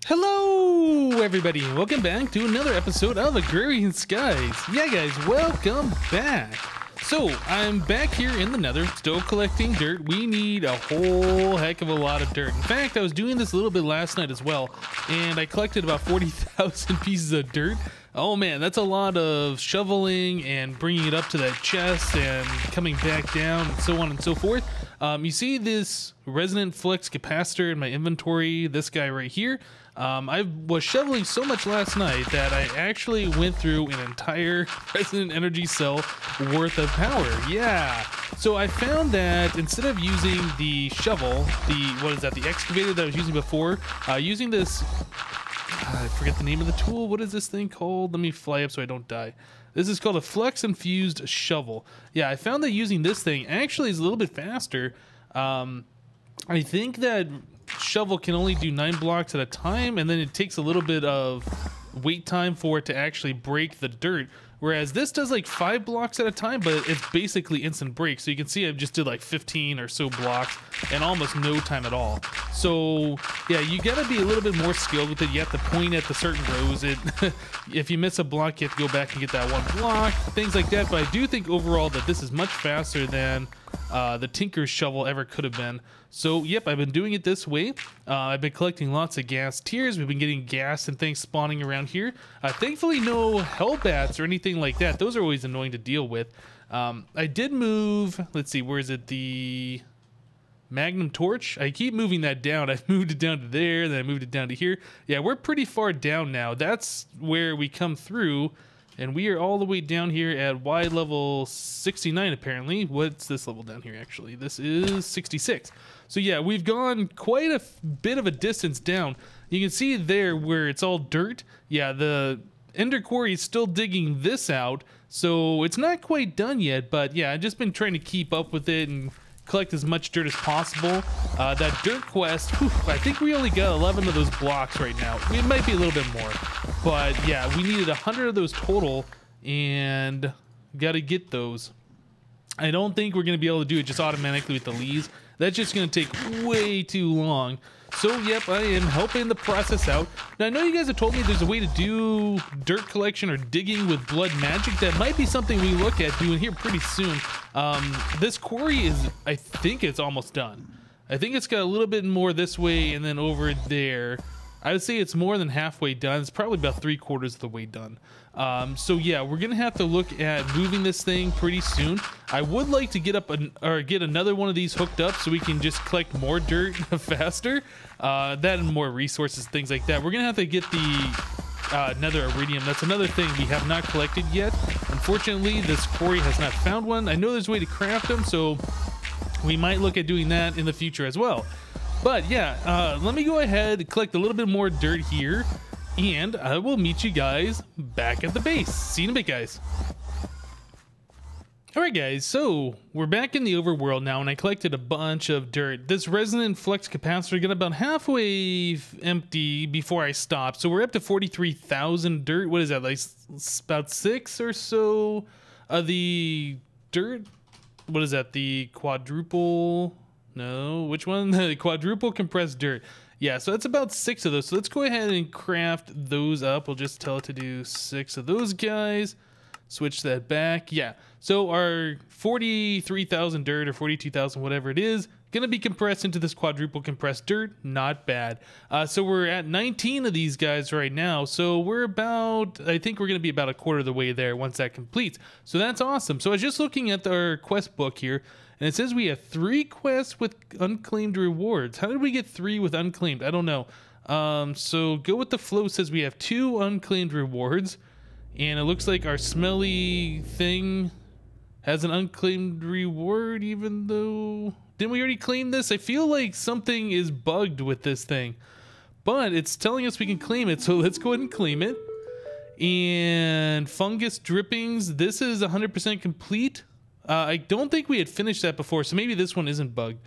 Hello everybody, and welcome back to another episode of Agrarian Skies. Yeah guys, welcome back. So, I'm back here in the nether, still collecting dirt. We need a whole heck of a lot of dirt. In fact, I was doing this a little bit last night as well, and I collected about 40,000 pieces of dirt. Oh man, that's a lot of shoveling and bringing it up to that chest and coming back down and so on and so forth. You see this resonant flux capacitor in my inventory, this guy right here. I was shoveling so much last night that I actually went through an entire resonant energy cell worth of power. Yeah. So I found that instead of using the shovel, the excavator that I was using before, using this, I forget the name of the tool. What is this thing called? Let me fly up so I don't die. This is called a flux infused shovel. Yeah, I found that using this thing actually is a little bit faster. I think that shovel can only do 9 blocks at a time, and then it takes a little bit of wait time for it to actually break the dirt, whereas this does like 5 blocks at a time, but it's basically instant break. So you can see I just did like 15 or so blocks in almost no time at all. So yeah, you gotta be a little bit more skilled with it. You have to point at the certain rows. If you miss a block, you have to go back and get that one block, things like that. But I do think overall that this is much faster than the Tinker's shovel ever could have been. So yep, I've been doing it this way. I've been collecting lots of gas tiers. We've been getting gas and things spawning around here. Thankfully no hellbats or anything like that. Those are always annoying to deal with. I did move, let's see, where is it? The Magnum torch. I keep moving that down. I've moved it down to there, then I moved it down to here. Yeah, we're pretty far down now. That's where we come through. And we are all the way down here at Y level 69, apparently. What's this level down here, actually? This is 66. So yeah, we've gone quite a bit of a distance down. You can see there where it's all dirt. Yeah, the Ender Quarry is still digging this out. So it's not quite done yet, but yeah, I've just been trying to keep up with it and collect as much dirt as possible. That dirt quest, whew, I think we only got 11 of those blocks right now. It might be a little bit more, but yeah, we needed 100 of those total and got to get those. I don't think we're going to be able to do it just automatically with the leaves. That's just going to take way too long. So yep, I am helping the process out. Now I know you guys have told me there's a way to do dirt collection or digging with blood magic. That might be something we look at doing here pretty soon. This quarry is, I think it's almost done. I think it's got a little bit more this way and then over there. I would say it's more than halfway done. It's probably about 3/4 of the way done. So yeah, we're gonna have to look at moving this thing pretty soon. I would like to get another one of these hooked up so we can just collect more dirt faster. That and more resources, things like that. We're gonna have to get the nether iridium. That's another thing we have not collected yet. Unfortunately, this quarry has not found one. I know there's a way to craft them, so we might look at doing that in the future as well. But yeah, let me go ahead and collect a little bit more dirt here, and I will meet you guys back at the base. See you in a bit, guys. Alright guys, so we're back in the overworld now, and I collected a bunch of dirt. This resonant flux capacitor got about halfway empty before I stopped, so we're up to 43,000 dirt. What is that, like about 6 or so of the dirt? What is that, the quadruple? No, which one? The quadruple compressed dirt. Yeah, so that's about 6 of those. So let's go ahead and craft those up. We'll just tell it to do 6 of those guys. Switch that back. Yeah, so our 43,000 dirt or 42,000, whatever it is, gonna be compressed into this quadruple compressed dirt. Not bad. So we're at 19 of these guys right now. So we're about, I think we're gonna be about 1/4 of the way there once that completes. So that's awesome. So I was just looking at our quest book here, and it says we have 3 quests with unclaimed rewards. How did we get 3 with unclaimed? I don't know. So Go With The Flow says we have 2 unclaimed rewards. And it looks like our smelly thing has an unclaimed reward, even though... Didn't we already claim this? I feel like something is bugged with this thing. But it's telling us we can claim it, so let's go ahead and claim it. And fungus drippings, this is 100% complete. I don't think we had finished that before, so maybe this one isn't bugged.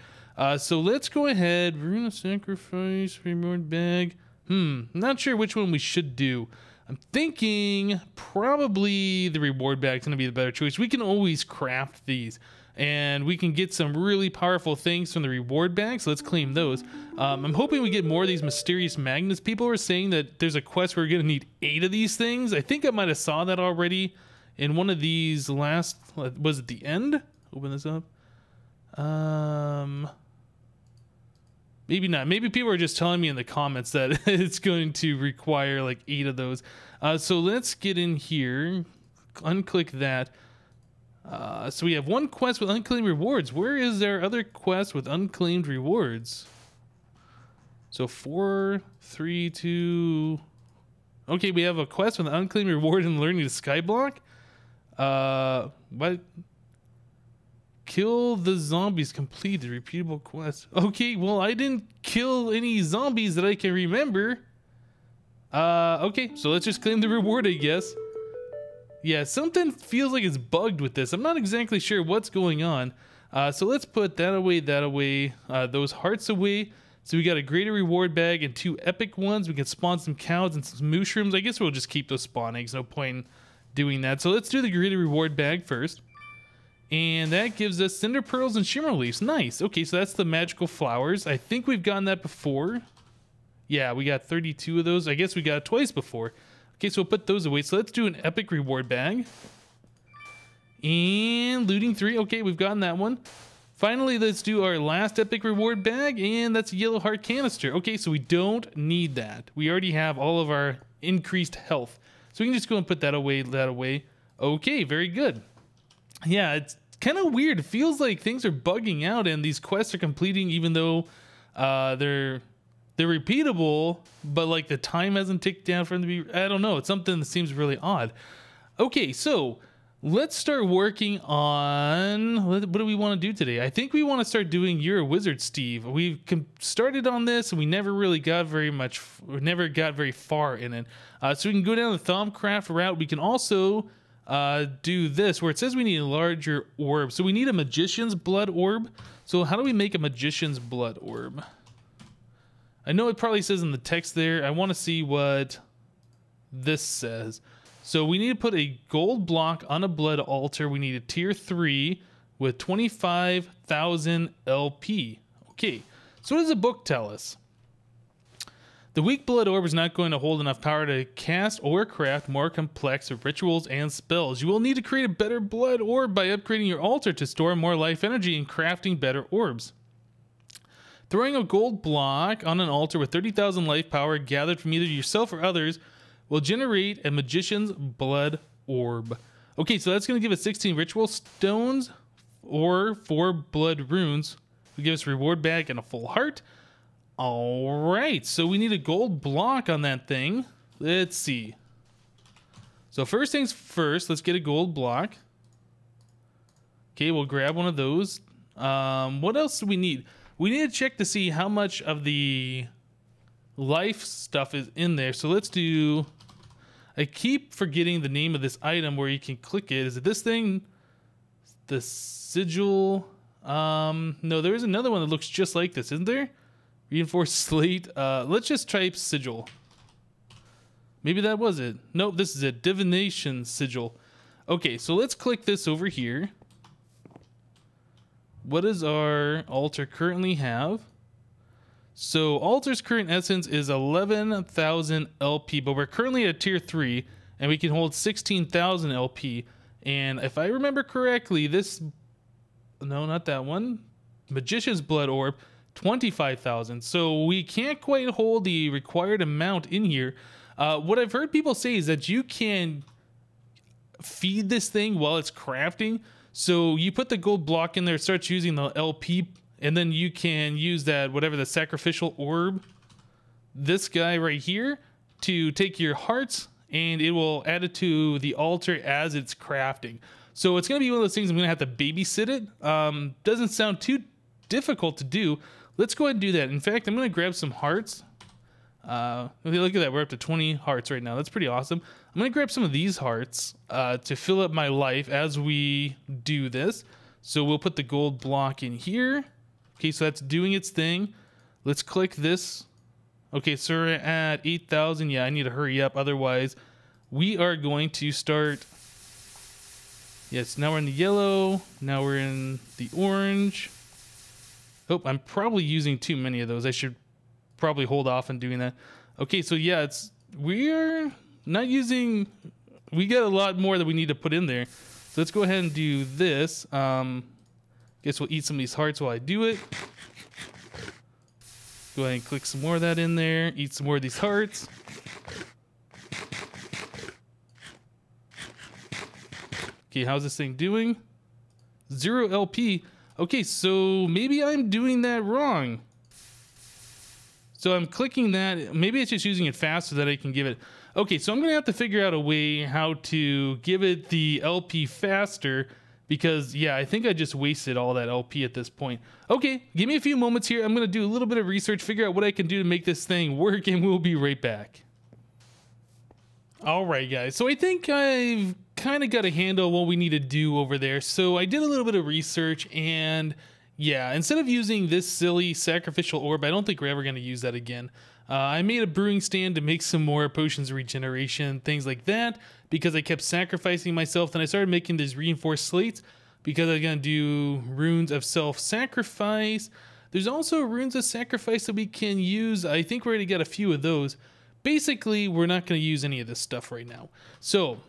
So let's go ahead. Rune of Sacrifice, reward bag. Not sure which one we should do. I'm thinking probably the reward bag is going to be the better choice. We can always craft these. and we can get some really powerful things from the reward bag, so let's claim those. I'm hoping we get more of these mysterious magnets. People are saying that there's a quest where we're gonna need 8 of these things. I think I might have saw that already in one of these last, was it the end? Open this up. Maybe not. Maybe people are just telling me in the comments that it's going to require like 8 of those. So let's get in here, unclick that. So we have one quest with unclaimed rewards. Where is there other quest with unclaimed rewards? So 4, 3, 2. Okay, we have a quest with an unclaimed reward in learning the skyblock. What? Kill the zombies. Complete the repeatable quest. Okay, well, I didn't kill any zombies that I can remember. Okay, so let's just claim the reward, I guess. Yeah, something feels like it's bugged with this. I'm not exactly sure what's going on. So let's put that away, those hearts away. So we got a greater reward bag and 2 epic ones. We can spawn some cows and some mushrooms. I guess we'll just keep those spawn eggs. No point in doing that. So let's do the greater reward bag first. And that gives us cinder pearls and shimmer leaves. Nice. Okay, so that's the magical flowers. I think we've gotten that before. Yeah, we got 32 of those. I guess we got it twice before. Okay, so we'll put those away. So let's do an epic reward bag. And looting 3. Okay, we've gotten that one. Finally, let's do our last epic reward bag. And that's a yellow heart canister. Okay, so we don't need that. We already have all of our increased health. So we can just go and put that away, Okay, very good. Yeah, it's kind of weird. It feels like things are bugging out and these quests are completing even though they're repeatable, but like the time hasn't ticked down for them to be, I don't know, it's something that seems really odd. Okay, so let's start working on, what do we want to do today? I think we want to start doing You're a Wizard, Steve. We've started on this and we never really got never got very far in it. So we can go down the Thaumcraft route. We can also do this where it says we need a larger orb. So we need a magician's blood orb. So how do we make a magician's blood orb? I know it probably says in the text there. I want to see what this says. So we need to put a gold block on a blood altar. We need a tier 3 with 25,000 LP. Okay, so what does the book tell us? The weak blood orb is not going to hold enough power to cast or craft more complex rituals and spells. You will need to create a better blood orb by upgrading your altar to store more life energy and crafting better orbs. Throwing a gold block on an altar with 30,000 life power gathered from either yourself or others will generate a magician's blood orb. Okay, so that's going to give us 16 ritual stones or 4 blood runes. It'll give us a reward bag and a full heart. All right, so we need a gold block on that thing. Let's see. So first things first, let's get a gold block. Okay, we'll grab one of those. What else do we need? We need to check to see how much of the life stuff is in there. So let's do, I keep forgetting the name of this item where you can click it. Is it this thing? The sigil? No, there is another one that looks just like this, isn't there? Reinforced slate. Let's just type sigil. Maybe that was it. Nope, this is a divination sigil. Okay, so let's click this over here. What does our altar currently have? So altar's current essence is 11,000 LP, but we're currently at tier 3 and we can hold 16,000 LP. And if I remember correctly, this, no, not that one, magician's blood orb, 25,000. So we can't quite hold the required amount in here. What I've heard people say is that you can feed this thing while it's crafting. So you put the gold block in there, it starts using the LP, and then you can use that, whatever, the sacrificial orb, this guy right here, to take your hearts, and it will add it to the altar as it's crafting. So it's going to be one of those things I'm going to have to babysit it. Doesn't sound too difficult to do. Let's go ahead and do that. In fact, I'm going to grab some hearts. Look at that, we're up to 20 hearts right now. That's pretty awesome. I'm gonna grab some of these hearts to fill up my life as we do this. So we'll put the gold block in here. Okay, so that's doing its thing. Let's click this. Okay, so we're at 8,000. Yeah, I need to hurry up, otherwise we are going to start Yes, now we're in the yellow. Now we're in the orange. Oh, I'm probably using too many of those. I should probably hold off on doing that. Okay, so yeah, we're not using... We got a lot more that we need to put in there. So let's go ahead and do this. Guess we'll eat some of these hearts while I do it. Go ahead and click some more of that in there. Eat some more of these hearts. Okay, how's this thing doing? 0 LP. Okay, so maybe I'm doing that wrong. So I'm clicking that. Maybe it's just using it fast so that I can give it... Okay, so I'm going to have to figure out a way how to give it the LP faster because, yeah, I think I just wasted all that LP at this point. Okay, give me a few moments here. I'm going to do a little bit of research, figure out what I can do to make this thing work, and we'll be right back. All right, guys. So I think I've kind of got a handle on what we need to do over there. So I did a little bit of research, and yeah, instead of using this silly sacrificial orb, I don't think we're ever going to use that again. I made a brewing stand to make some more potions of regeneration, things like that, because I kept sacrificing myself. Then I started making these reinforced slates because I was going to do runes of self-sacrifice. There's also runes of sacrifice that we can use. I think we're going to get a few of those. Basically, we're not going to use any of this stuff right now. So,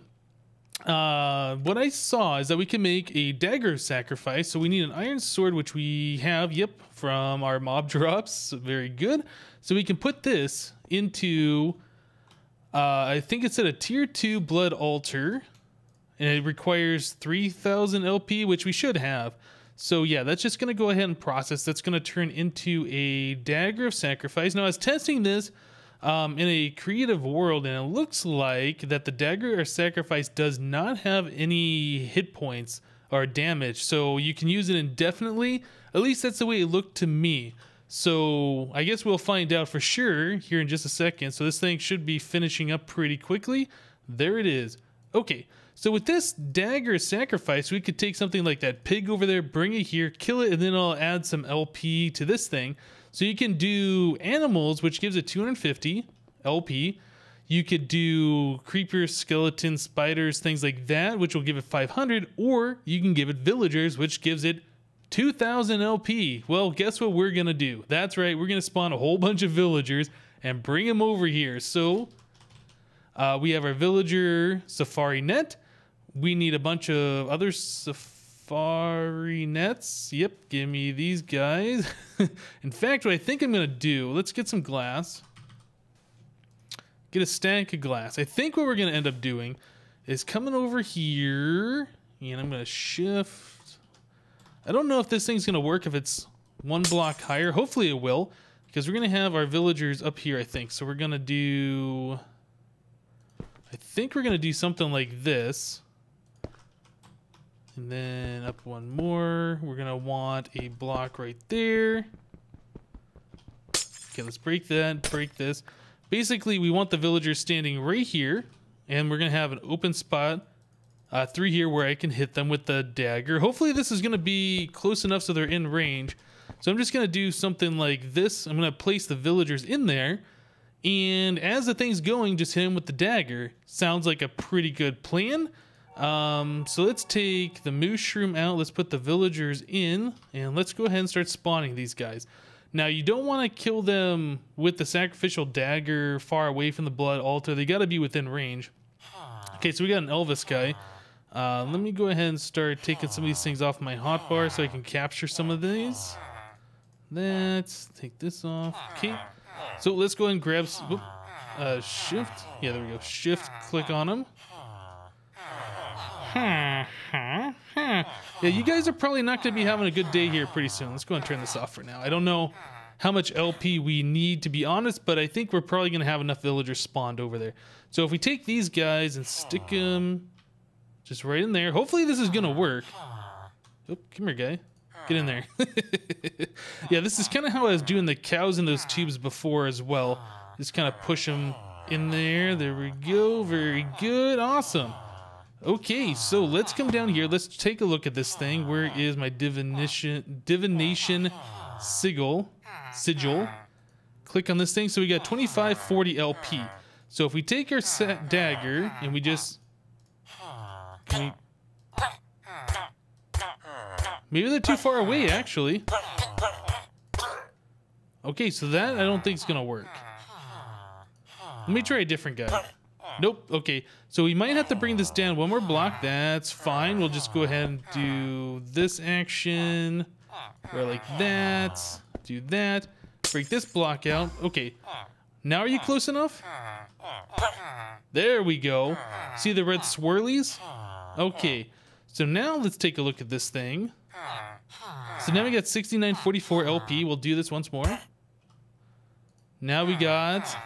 what I saw is that we can make a dagger of sacrifice. So we need an iron sword, which we have, yep, from our mob drops. Very good. So we can put this into, I think it's at a tier 2 blood altar. And it requires 3,000 LP, which we should have. So yeah, that's just going to go ahead and process. That's going to turn into a dagger of sacrifice. Now I was testing this in a creative world, and it looks like that the dagger of sacrifice does not have any hit points or damage, so you can use it indefinitely. At least that's the way it looked to me. So I guess we'll find out for sure here in just a second. So this thing should be finishing up pretty quickly. There it is. Okay, so with this dagger of sacrifice, we could take something like that pig over there, bring it here, kill it, and then I'll add some LP to this thing. So you can do animals, which gives it 250 LP. You could do creepers, skeletons, spiders, things like that, which will give it 500. Or you can give it villagers, which gives it 2,000 LP. Well, guess what we're going to do? That's right. We're going to spawn a whole bunch of villagers and bring them over here. So we have our villager safari net. We need a bunch of other safari nets. Yep, give me these guys. In fact, what I think I'm going to do, let's get some glass. Get a stack of glass. I think what we're going to end up doing is coming over here, and I'm going to shift. I don't know if this thing's going to work if it's one block higher. Hopefully it will, because we're going to have our villagers up here, I think. So we're going to do... I think we're going to do something like this. And then up one more. We're going to want a block right there. Okay, let's break that, break this. Basically, we want the villagers standing right here. And we're going to have an open spot through here where I can hit them with the dagger. Hopefully this is going to be close enough so they're in range. So I'm just going to do something like this. I'm going to place the villagers in there. And as the thing's going, just hit him with the dagger. Sounds like a pretty good plan. So let's take the mushroom out. Let's put the villagers in. And let's go ahead and start spawning these guys. Now, you don't want to kill them with the sacrificial dagger far away from the blood altar. They got to be within range. Okay, so we got an Elvis guy. Let me go ahead and start taking some of these things off my hotbar so I can capture some of these. Let's take this off. Okay. So let's go ahead and grab shift. Yeah, there we go. Shift, click on them. Yeah, you guys are probably not going to be having a good day here pretty soon. Let's go and turn this off for now. I don't know how much LP we need, to be honest, but I think we're probably going to have enough villagers spawned over there. So if we take these guys and stick them just right in there, hopefully this is going to work. Oh, come here, guy. Get in there. Yeah, this is kind of how I was doing the cows in those tubes before as well. Just kind of push them in there. There we go. Very good. Awesome. Okay, so let's come down here. Let's take a look at this thing. Where is my divination sigil? Click on this thing. So we got 2540 LP. So if we take our dagger and we just... Maybe they're too far away, actually. Okay, so that I don't think is gonna work. Let me try a different guy. Nope. Okay, so we might have to bring this down one more block. That's fine. We'll just go ahead and do this action. Or like that. Do that. Break this block out. Okay. Now are you close enough? There we go. See the red swirlies? Okay. So now let's take a look at this thing. So now we got 6944 LP. We'll do this once more. Now we got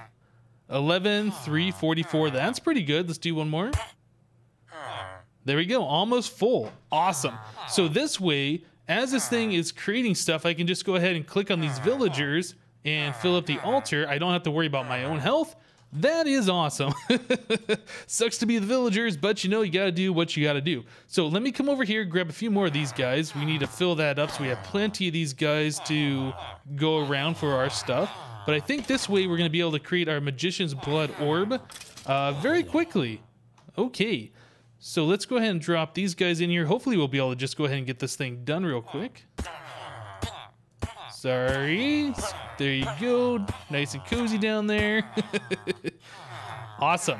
11344. That's pretty good. Let's do one more. There we go. Almost full. Awesome. So this way, as this thing is creating stuff, I can just go ahead and click on these villagers and fill up the altar. I don't have to worry about my own health. That is awesome. Sucks to be the villagers, but you know, you gotta do what you gotta do. So let me come over here, grab a few more of these guys. We need to fill that up so we have plenty of these guys to go around for our stuff. But I think this way we're gonna be able to create our Magician's Blood Orb very quickly. Okay, so let's go ahead and drop these guys in here. Hopefully we'll be able to just go ahead and get this thing done real quick. Sorry. There you go. Nice and cozy down there. Awesome.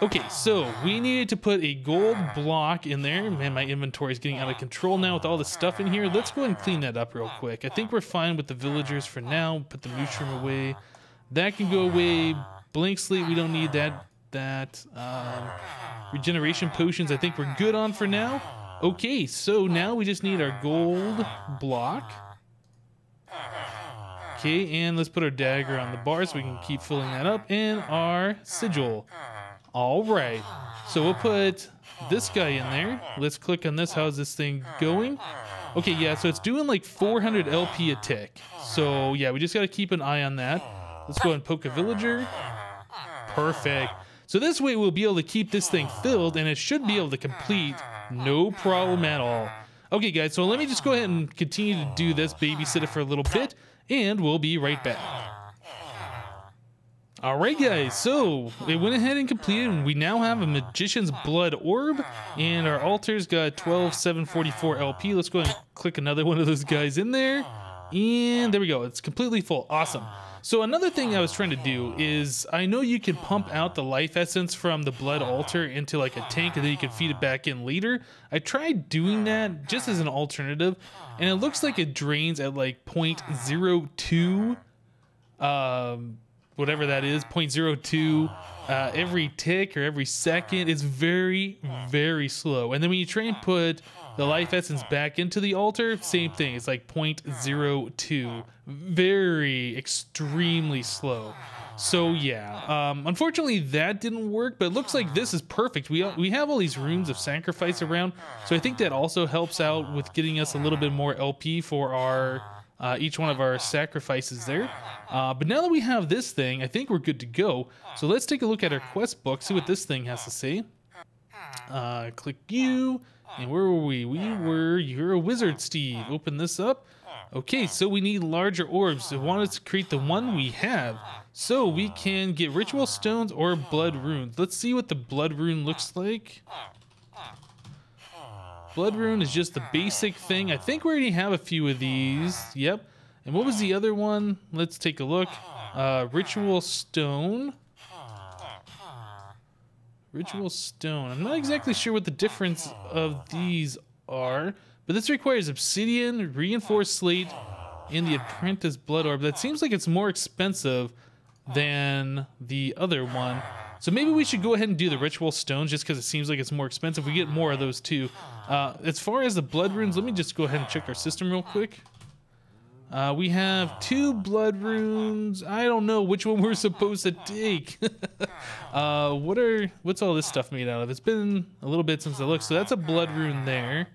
Okay, so we needed to put a gold block in there. Man, my inventory is getting out of control now with all the stuff in here. Let's go ahead and clean that up real quick. I think we're fine with the villagers for now. Put the mushroom away. That can go away. Blink Slate, we don't need that. Regeneration potions, I think we're good on for now. Okay, so now we just need our gold block. Okay, and let's put our dagger on the bar so we can keep filling that up. And our sigil. All right. So we'll put this guy in there. Let's click on this. How's this thing going? Okay, yeah, so it's doing like 400 LP a tick. So, yeah, we just got to keep an eye on that. Let's go ahead and poke a villager. Perfect. So this way we'll be able to keep this thing filled, and it should be able to complete no problem at all. Okay, guys, so let me just go ahead and continue to do this, babysit it for a little bit, and we'll be right back. Alright, guys, so it went ahead and completed, and we now have a Magician's Blood Orb, and our altar's got 12,744 LP. Let's go ahead and click another one of those guys in there, and there we go. It's completely full. Awesome. So another thing I was trying to do is, I know you can pump out the life essence from the blood altar into like a tank and then you can feed it back in later. I tried doing that just as an alternative, and it looks like it drains at like 0.02, whatever that is, 0.02 every tick or every second. It's very, very slow. And then when you try and put the life essence back into the altar, same thing. It's like 0.02. Very extremely slow. So yeah, unfortunately that didn't work, but it looks like this is perfect. We have all these runes of sacrifice around, so I think that also helps out with getting us a little bit more LP for our each one of our sacrifices there. But now that we have this thing, I think we're good to go. So let's take a look at our quest book, see what this thing has to say. Click you, and where were we? You're a wizard, Steve. Open this up. Okay, so we need larger orbs. I wanted to create the one we have, so we can get ritual stones or blood runes. Let's see what the blood rune looks like. Blood rune is just the basic thing. I think we already have a few of these. Yep. And what was the other one? Let's take a look. Ritual stone. Ritual stone. I'm not exactly sure what the difference of these are, but this requires obsidian, reinforced slate, and the apprentice blood orb. That seems like it's more expensive than the other one. So maybe we should go ahead and do the ritual stones just because it seems like it's more expensive. We get more of those too. As far as the blood runes, let me just go ahead and check our system real quick. We have 2 blood runes. I don't know which one we're supposed to take. What's all this stuff made out of? It's been a little bit since I looked. So that's a blood rune there.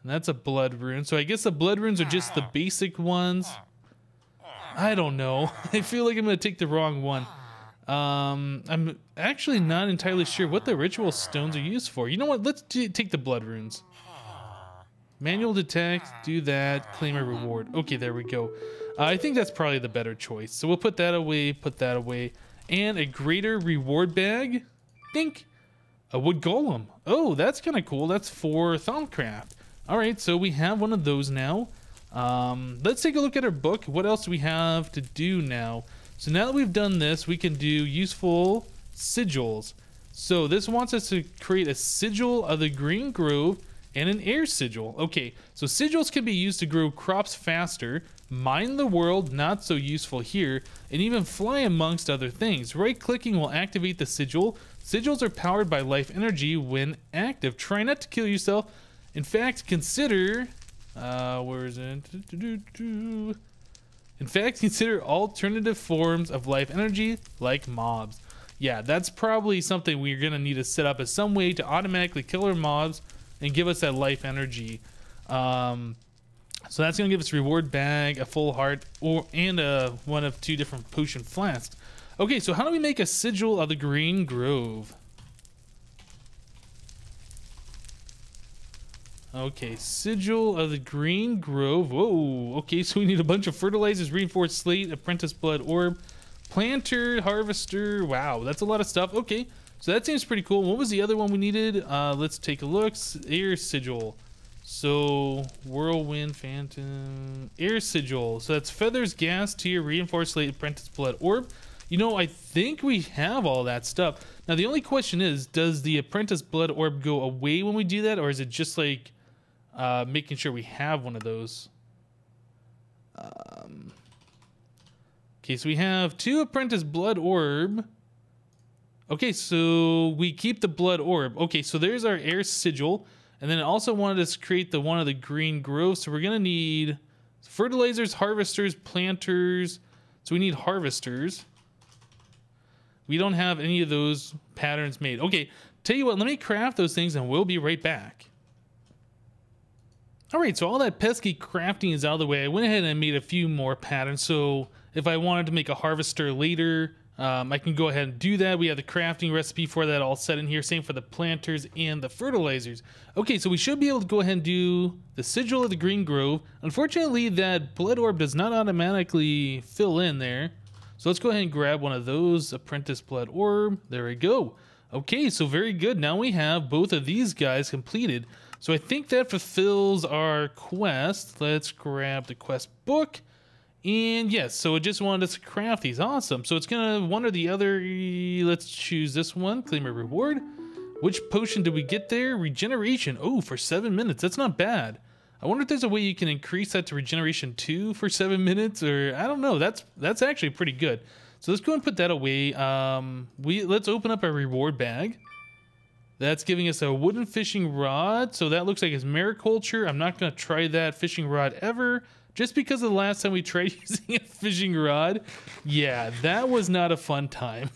And that's a blood rune. So I guess the blood runes are just the basic ones. I don't know. I feel like I'm going to take the wrong one. I'm actually not entirely sure what the ritual stones are used for. You know what? Let's take the blood runes. Manual detect, do that, claim a reward. Okay, there we go. I think that's probably the better choice. So we'll put that away, and a greater reward bag. Think. A wood golem. Oh, that's kind of cool. That's for Thaumcraft. All right, so we have one of those now. Let's take a look at our book. What else do we have to do now? So now that we've done this, we can do useful sigils. So this wants us to create a sigil of the green grove and an air sigil. Okay, so sigils can be used to grow crops faster, mine the world, not so useful here, and even fly amongst other things. Right-clicking will activate the sigil. Sigils are powered by life energy when active. Try not to kill yourself. In fact, consider... where is it? In fact, consider alternative forms of life energy like mobs. Yeah, that's probably something we're going to need to set up as some way to automatically kill our mobs and give us that life energy. So that's going to give us a reward bag, a full heart, and one of 2 different potion flasks. Okay, so how do we make a sigil of the green grove? Okay, sigil of the green grove. Whoa, okay, so we need a bunch of fertilizers, reinforced slate, apprentice blood orb, planter, harvester. Wow, that's a lot of stuff. Okay, so that seems pretty cool. What was the other one we needed? Let's take a look. Air sigil. So whirlwind, phantom, air sigil. So that's feathers, gas, tier, reinforced slate, apprentice blood orb. You know, I think we have all that stuff. Now the only question is, does the apprentice blood orb go away when we do that, or is it just like making sure we have one of those? Okay, so we have 2 apprentice blood orb. Okay, so we keep the blood orb. Okay, so there's our air sigil, and then it also wanted us to create the one of the green grove. So we're gonna need fertilizers, harvesters, planters. So we need harvesters. We don't have any of those patterns made. Okay, tell you what, let me craft those things and we'll be right back. All right, so all that pesky crafting is out of the way. I went ahead and made a few more patterns. So if I wanted to make a harvester later, I can go ahead and do that. We have the crafting recipe for that all set in here. Same for the planters and the fertilizers. Okay, so we should be able to go ahead and do the sigil of the green grove. Unfortunately, that blood orb does not automatically fill in there. So let's go ahead and grab one of those, apprentice blood orb. There we go. Okay, so very good. Now we have both of these guys completed. So I think that fulfills our quest. Let's grab the quest book. And yes, so it just wanted us to craft these. Awesome. So it's going to one or the other. Let's choose this one. Claim a reward. Which potion did we get there? Regeneration. Oh, for 7 minutes. That's not bad. I wonder if there's a way you can increase that to regeneration 2 for 7 minutes, or I don't know. That's actually pretty good. So let's go and put that away. Let's open up our reward bag. That's giving us a wooden fishing rod. So that looks like it's mariculture. I'm not going to try that fishing rod ever, just because of the last time we tried using a fishing rod. Yeah, that was not a fun time.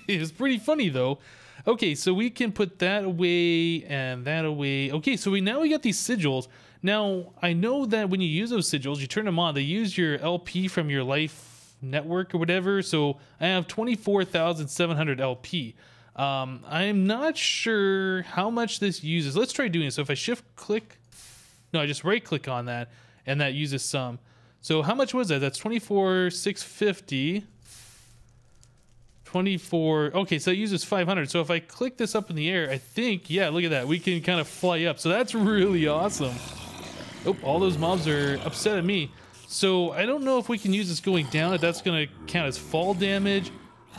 It was pretty funny though. Okay, so we can put that away and that away. Okay, so now we got these sigils. Now, I know that when you use those sigils, you turn them on, they use your LP from your life network or whatever. So I have 24,700 LP. I'm not sure how much this uses. Let's try doing it. So if I shift click, no, I just right click on that and that uses some. So how much was that? That's 24,650. 24. Okay, so it uses 500. So if I click this up in the air, I think, yeah, look at that. We can kind of fly up. So that's really awesome. Oh, all those mobs are upset at me. So I don't know if we can use this going down, if that's going to count as fall damage.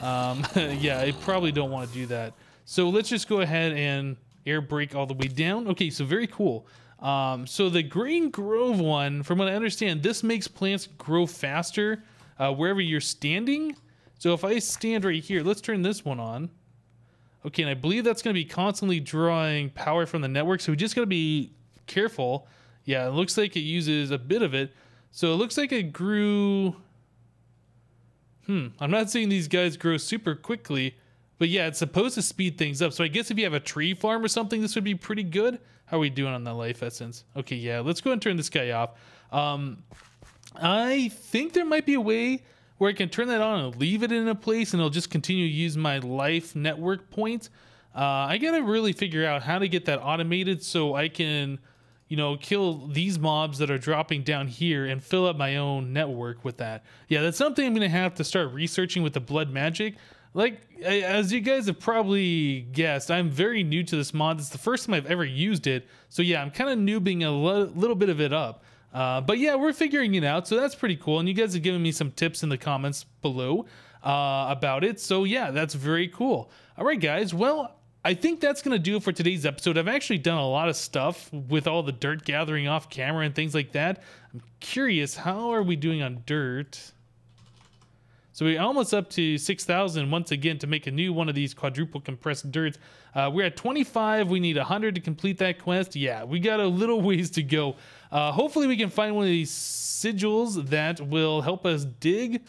Yeah, I probably don't want to do that. So let's just go ahead and air brake all the way down. Okay, so very cool. So the green grove one, from what I understand, this makes plants grow faster wherever you're standing. So if I stand right here, let's turn this one on. Okay, and I believe that's going to be constantly drawing power from the network. So we just got to be careful. Yeah, it looks like it uses a bit of it. So it looks like it grew... I'm not seeing these guys grow super quickly, but yeah, it's supposed to speed things up. So I guess if you have a tree farm or something, this would be pretty good. How are we doing on the life essence? Okay, yeah, let's go and turn this guy off. I think there might be a way where I can turn that on and leave it in a place and it'll just continue to use my life network points. I gotta really figure out how to get that automated so I can, you know, kill these mobs that are dropping down here and fill up my own network with that. Yeah, that's something I'm gonna have to start researching with the blood magic. Like, as you guys have probably guessed, I'm very new to this mod. It's the first time I've ever used it. So yeah, I'm kind of noobing a little bit of it up. But yeah, we're figuring it out. So that's pretty cool. And you guys have given me some tips in the comments below about it. So yeah, that's very cool. All right, guys. Well, I think that's going to do it for today's episode. I've actually done a lot of stuff with all the dirt gathering off camera and things like that. I'm curious, how are we doing on dirt? So we're almost up to 6,000 once again to make a new one of these quadruple compressed dirts. We're at 25. We need 100 to complete that quest. Yeah, we got a little ways to go. Hopefully we can find one of these sigils that will help us dig.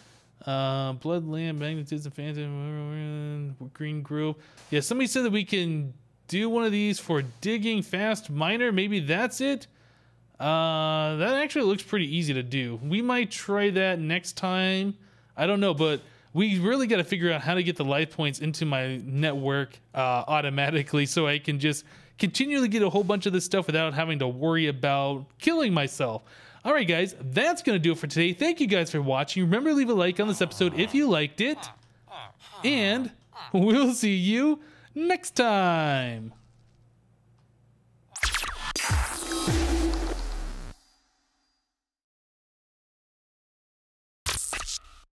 Bloodland, magnetism, phantom, green grove. Yeah, somebody said that we can do one of these for digging fast miner. Maybe that's it. That actually looks pretty easy to do. We might try that next time. I don't know, but we really got to figure out how to get the life points into my network automatically so I can just continually get a whole bunch of this stuff without having to worry about killing myself. All right, guys, that's going to do it for today. Thank you guys for watching. Remember to leave a like on this episode if you liked it. And we'll see you next time.